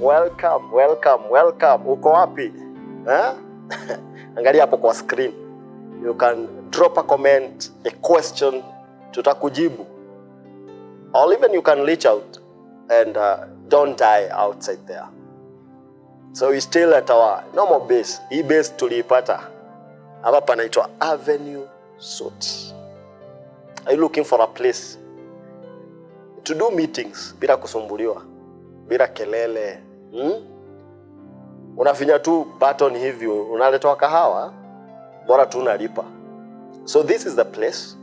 welcome, welcome, welcome. Uko wapi? Angalia hapo kwa screen. You can drop a comment, a question, tutakujibu. Or even you can reach out and don't die outside there. So we still at our normal base. Hii base tuliipata hapa panaitwa Avenue Suites. Are you looking for a place to do meetings bila kusumbuliwa, bila kelele? Unafinya tu button hivi, unaletewa kahawa, bora tu unalipa. So this is the place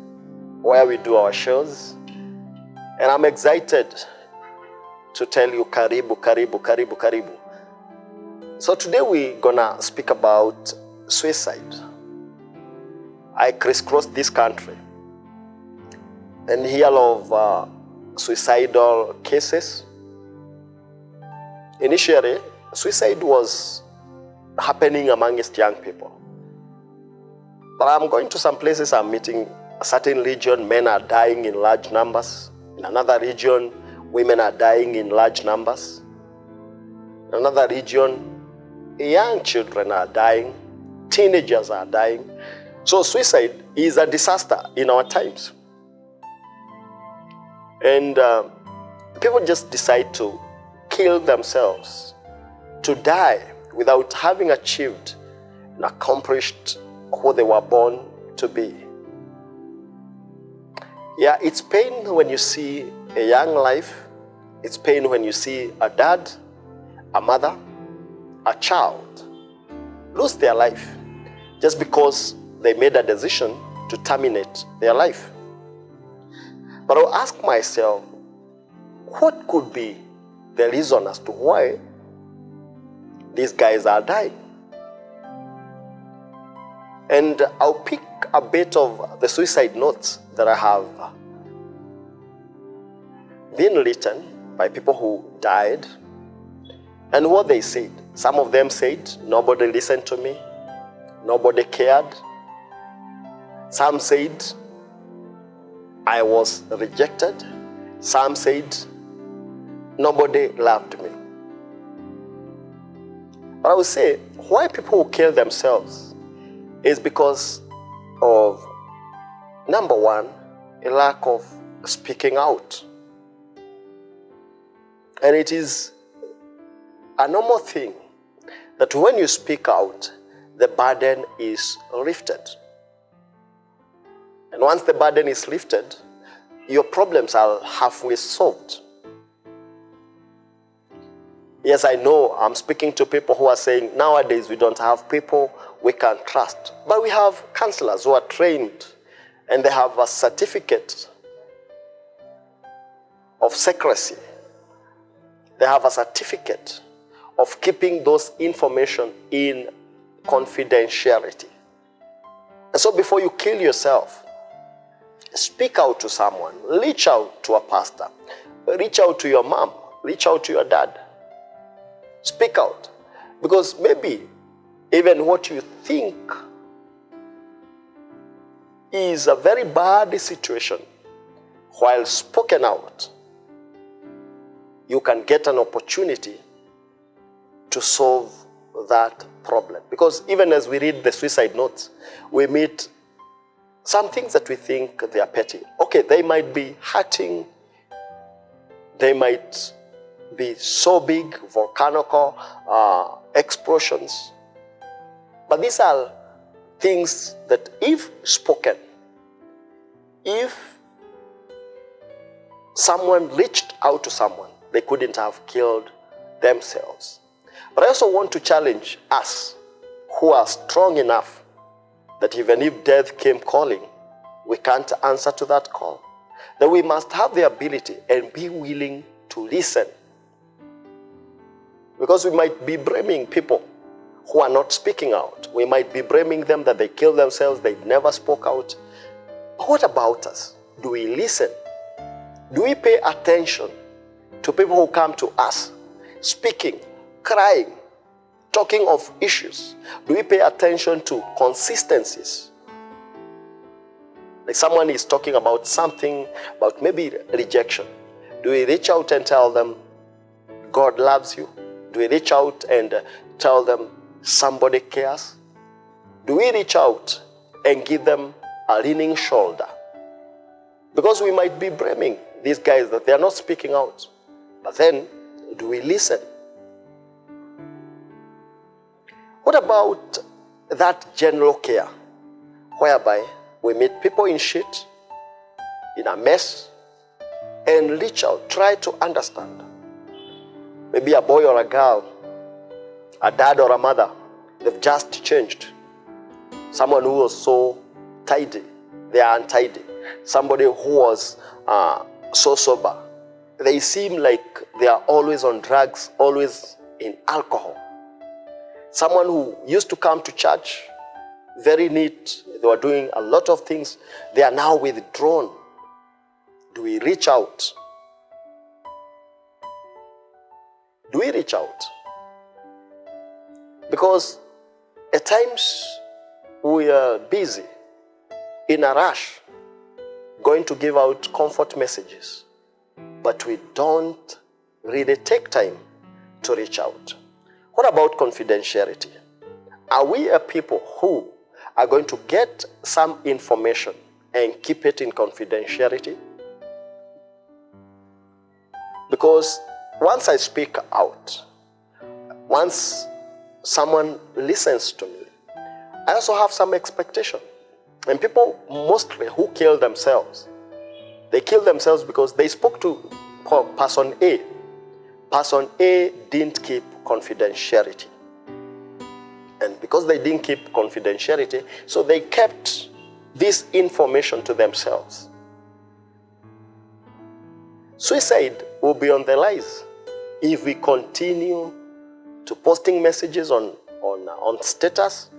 where we do our shows. And I'm excited to tell you karibu, karibu, karibu, karibu. So today we're gonna speak about suicide. I crisscrossed this country and hear of suicidal cases. Initially, suicide was happening amongst young people. But I'm going to some places, I'm meeting a certain region, men are dying in large numbers. In another region, women are dying in large numbers. In another region, young children are dying, teenagers are dying. So suicide is a disaster in our times. And people just decide to kill themselves, to die without having achieved and accomplished who they were born to be. Yeah, it's pain when you see a young life. It's pain when you see a dad, a mother, a child lose their life just because they made a decision to terminate their life. But I'll ask myself, what could be the reason as to why these guys are dying? And I'll pick a bit of the suicide notes that I have been written by people who died and what they said. Some of them said, nobody listened to me, nobody cared. Some said, I was rejected. Some said, nobody loved me. But I would say, why people who kill themselves is because of, number one, a lack of speaking out. And it is a normal thing that when you speak out, the burden is lifted. And once the burden is lifted, your problems are halfway solved. Yes, I know I'm speaking to people who are saying, nowadays we don't have people we can trust. But we have counselors who are trained and they have a certificate of secrecy. They have a certificate of keeping those information in confidentiality. And so before you kill yourself, speak out to someone, reach out to a pastor, reach out to your mom, reach out to your dad. Speak out. Because maybe even what you think is a very bad situation, while spoken out, you can get an opportunity to solve that problem. Because even as we read the suicide notes, we meet some things that we think they are petty. Okay, they might be hurting, they might be so big, volcanic explosions. But these are things that if spoken, if someone reached out to someone, they couldn't have killed themselves. But I also want to challenge us who are strong enough that even if death came calling, we can't answer to that call. That we must have the ability and be willing to listen. Because we might be blaming people who are not speaking out. We might be blaming them that they killed themselves, they never spoke out. But what about us? Do we listen? Do we pay attention to people who come to us, speaking, crying, talking of issues? Do we pay attention to consistencies? Like someone is talking about something, about maybe rejection. Do we reach out and tell them, God loves you? Do we reach out and tell them somebody cares? Do we reach out and give them a leaning shoulder? Because we might be blaming these guys that they are not speaking out. But then, do we listen? What about that general care, whereby we meet people in shit, in a mess, and reach out, try to understand? Maybe a boy or a girl, a dad or a mother, they've just changed. Someone who was so tidy, they are untidy. Somebody who was so sober, they seem like they are always on drugs, always in alcohol. Someone who used to come to church, very neat, they were doing a lot of things, they are now withdrawn. Do we reach out? Do we reach out? Because at times we are busy, in a rush, going to give out comfort messages, but we don't really take time to reach out. What about confidentiality? Are we a people who are going to get some information and keep it in confidentiality? Because once I speak out, once someone listens to me, I also have some expectation. And people mostly who kill themselves, they kill themselves because they spoke to person A. Person A didn't keep confidentiality. And because they didn't keep confidentiality, so they kept this information to themselves. Suicide will be on the rise if we continue to posting messages on status,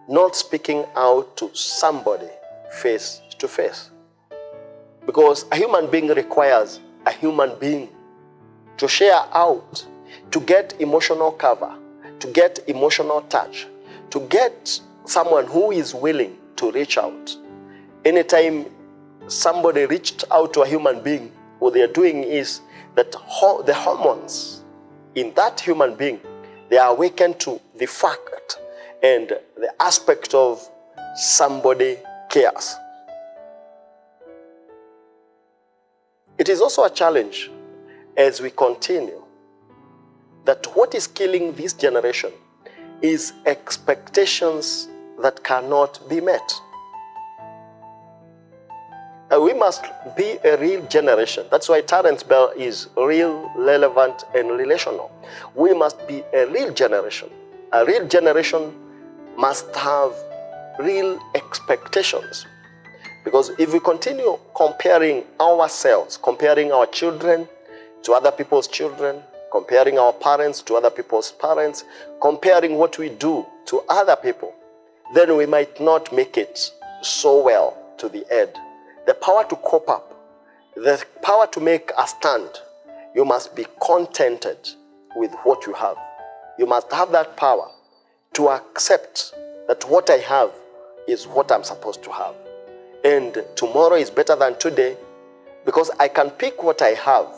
not speaking out to somebody face to face. Because a human being requires a human being to share out, to get emotional cover, to get emotional touch, to get someone who is willing to reach out. Anytime somebody reached out to a human being, what they are doing is that the hormones in that human being, they are awakened to the fact and the aspect of somebody cares. It is also a challenge as we continue that what is killing this generation is expectations that cannot be met. We must be a real generation. That's why Terence Bell is real, relevant, and relational. We must be a real generation. A real generation must have real expectations. Because if we continue comparing ourselves, comparing our children to other people's children, comparing our parents to other people's parents, comparing what we do to other people, then we might not make it so well to the end. The power to cope up, the power to make a stand, you must be contented with what you have. You must have that power to accept that what I have is what I'm supposed to have. And tomorrow is better than today because I can pick what I have,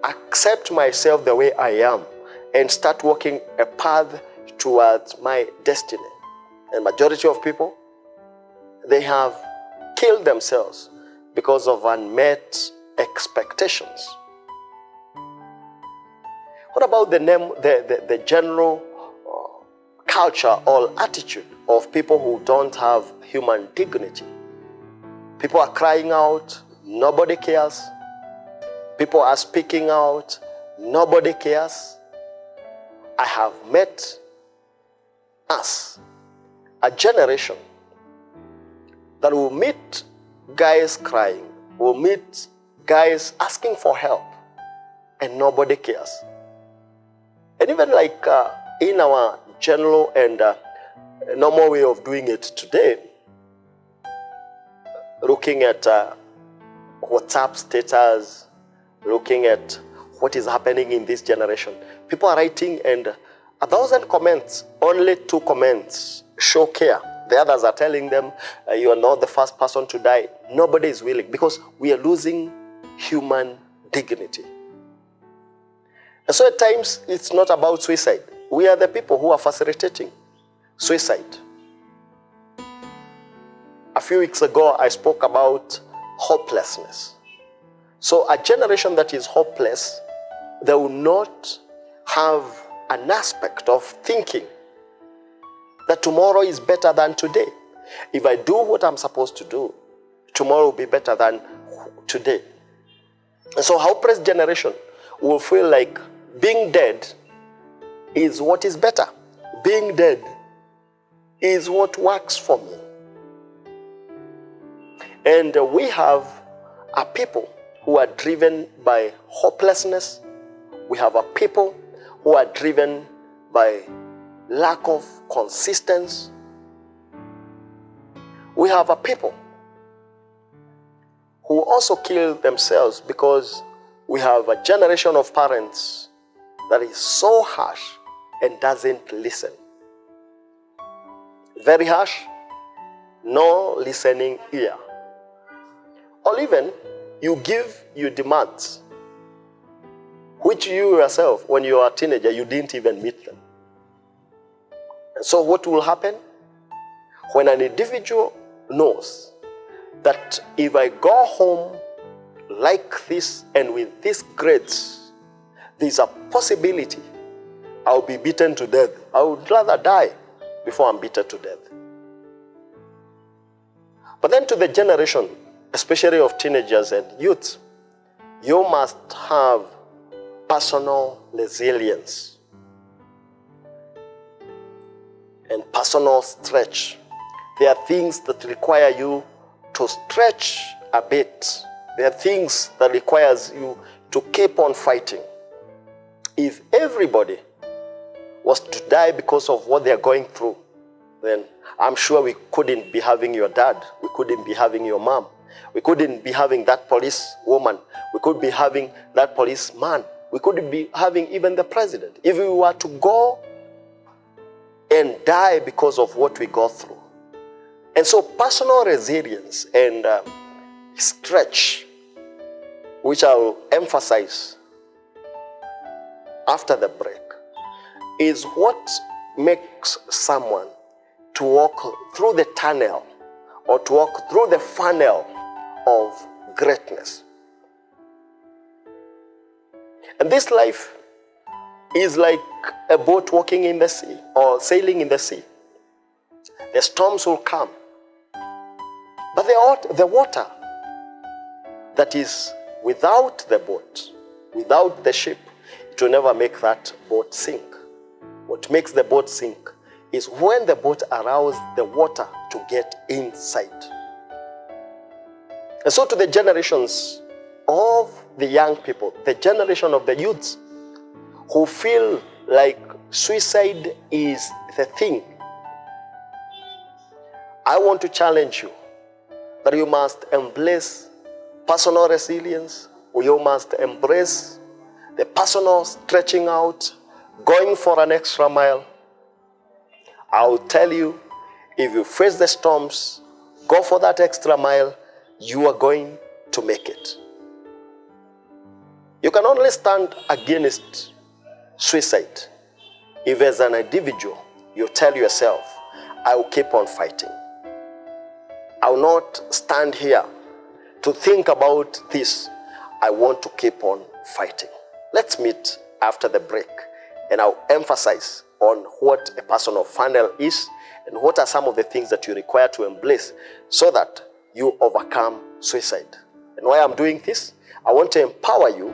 accept myself the way I am, and start walking a path towards my destiny. And majority of people, they have killed themselves because of unmet expectations. What about the general culture or attitude of people who don't have human dignity? People are crying out, nobody cares. People are speaking out, nobody cares. I have met us, a generation that will meet guys crying, will meet guys asking for help, and nobody cares. And even like in our general and normal way of doing it today, looking at WhatsApp status, looking at what is happening in this generation, people are writing and 1,000 comments, only 2 comments show care. The others are telling them, you are not the first person to die. Nobody is willing because we are losing human dignity. And so at times, it's not about suicide. We are the people who are facilitating suicide. A few weeks ago, I spoke about hopelessness. So a generation that is hopeless, they will not have an aspect of thinking that tomorrow is better than today. If I do what I'm supposed to do, tomorrow will be better than today. And so a hopeless generation will feel like being dead is what is better. Being dead is what works for me. And we have a people who are driven by hopelessness. We have a people who are driven by lack of consistency. We have a people who also kill themselves because we have a generation of parents that is so harsh and doesn't listen. Very harsh, no listening ear. Or even you give your demands, which you yourself, when you are a teenager, you didn't even meet them. And so what will happen? When an individual knows that if I go home like this and with these grades, there's a possibility I'll be beaten to death. I would rather die before I'm beaten to death. But then to the generation, especially of teenagers and youth, you must have personal resilience and personal stretch. There are things that require you to stretch a bit. There are things that requires you to keep on fighting. If everybody was to die because of what they are going through, then I'm sure we couldn't be having your dad. We couldn't be having your mom. We couldn't be having that police woman. We could be having that policeman. We couldn't be having even the president. If we were to go and die because of what we go through. And so personal resilience and stretch, which I will emphasize after the break, is what makes someone to walk through the tunnel or to walk through the funnel of greatness. And this life is like a boat walking in the sea or sailing in the sea. The storms will come, but the water that is without the boat, without the ship, it will never make that boat sink. What makes the boat sink is when the boat allows the water to get inside. And so to the generations of the young people, the generation of the youths who feel like suicide is the thing, I want to challenge you that you must embrace personal resilience, or you must embrace the personal stretching out, going for an extra mile. I will tell you, if you face the storms, go for that extra mile, you are going to make it. You can only stand against suicide if as an individual you tell yourself, I will keep on fighting. I will not stand here to think about this. I want to keep on fighting. Let's meet after the break and I'll emphasize on what a personal funnel is and what are some of the things that you require to embrace so that you overcome suicide. And why I'm doing this, I want to empower you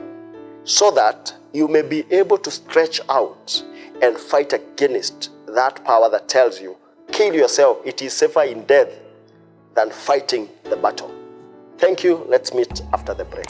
so that you may be able to stretch out and fight against that power that tells you, kill yourself, it is safer in death than fighting the battle. Thank you. Let's meet after the break.